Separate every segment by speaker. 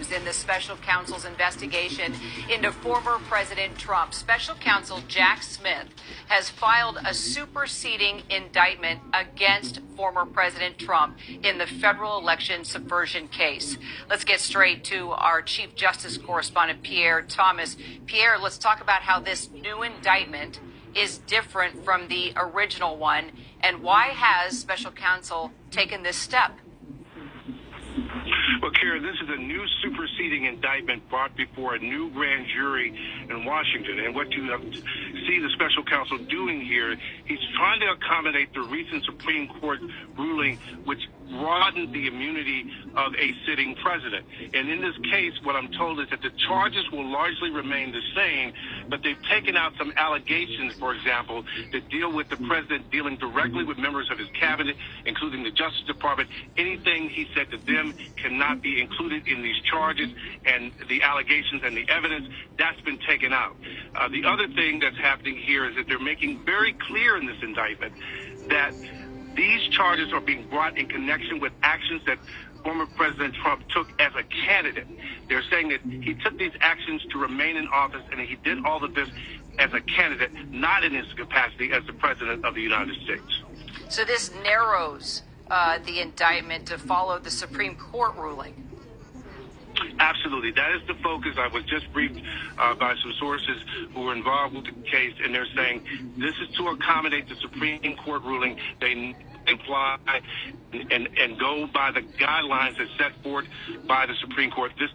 Speaker 1: findings in the special counsel's investigation into former President Trump. Special counsel Jack Smith has filed a superseding indictment against former President Trump in the federal election subversion case. Let's get straight to our Chief Justice correspondent, Pierre Thomas. Pierre, let's talk about how this new indictment is different from the original one, and why has special counsel taken this step?
Speaker 2: Well, Kara, this is a new superseding indictment brought before a new grand jury in Washington. And what you see the special counsel doing here, he's trying to accommodate the recent Supreme Court ruling, which broadened the immunity of a sitting president. And in this case, what I'm told is that the charges will largely remain the same, but they've taken out some allegations, for example, that deal with the president dealing directly with members of his cabinet, including the Justice Department. Anything he said to them cannot be included in these charges, and the allegations and the evidence, that's been taken out. The other thing that's happening here is that they're making very clear in this indictment that these charges are being brought in connection with actions that former President Trump took as a candidate. They're saying that he took these actions to remain in office, and he did all of this as a candidate, not in his capacity as the President of the United States.
Speaker 1: So this narrows the indictment to follow the Supreme Court ruling.
Speaker 2: Absolutely. That is the focus. I was just briefed by some sources who were involved with the case, and they're saying this is to accommodate the Supreme Court ruling. They imply and go by the guidelines that set forth by the Supreme Court. This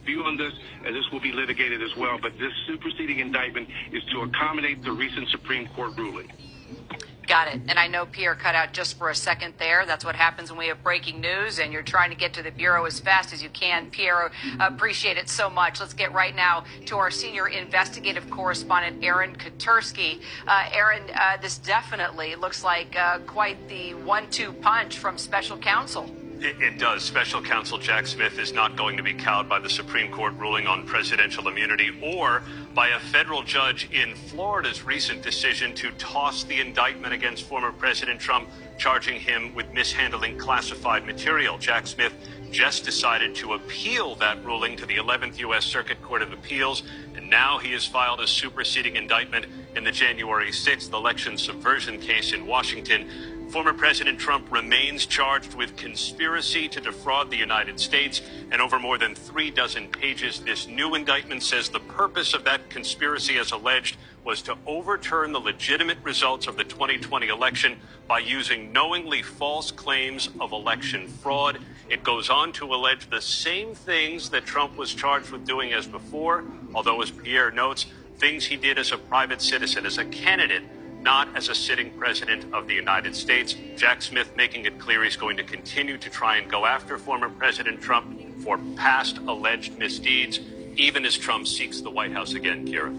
Speaker 2: view on this, and this will be litigated as well, but this superseding indictment is to accommodate the recent Supreme Court ruling.
Speaker 1: Got it. And I know Pierre cut out just for a second there. That's what happens when we have breaking news and you're trying to get to the Bureau as fast as you can. Pierre, appreciate it so much. Let's get right now to our senior investigative correspondent, Aaron Katersky. Aaron, this definitely looks like quite the 1-2 punch from special counsel.
Speaker 3: It does. Special counsel Jack Smith is not going to be cowed by the Supreme Court ruling on presidential immunity or by a federal judge in Florida's recent decision to toss the indictment against former President Trump, charging him with mishandling classified material. Jack Smith just decided to appeal that ruling to the 11th U.S. Circuit Court of Appeals, and now he has filed a superseding indictment in the January 6th election subversion case in Washington. Former President Trump remains charged with conspiracy to defraud the United States, and over more than 36 pages, this new indictment says the purpose of that conspiracy, as alleged, was to overturn the legitimate results of the 2020 election by using knowingly false claims of election fraud. It goes on to allege the same things that Trump was charged with doing as before, although, as Pierre notes, things he did as a private citizen, as a candidate, not as a sitting president of the United States. Jack Smith making it clear he's going to continue to try and go after former President Trump for past alleged misdeeds, even as Trump seeks the White House again, Kira.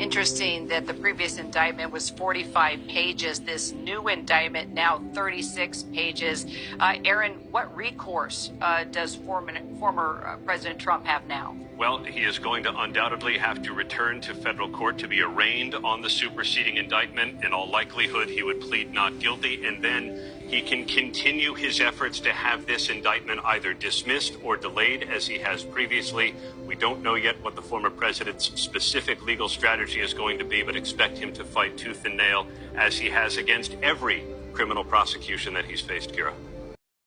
Speaker 1: Interesting that the previous indictment was 45 pages. This new indictment now 36 pages. Aaron, what recourse does former President Trump have now?
Speaker 3: Well, he is going to undoubtedly have to return to federal court to be arraigned on the superseding indictment. In all likelihood, he would plead not guilty, and then he can continue his efforts to have this indictment either dismissed or delayed, as he has previously. We don't know yet what the former president's specific legal strategy is going to be, but expect him to fight tooth and nail, as he has against every criminal prosecution that he's faced, Kira.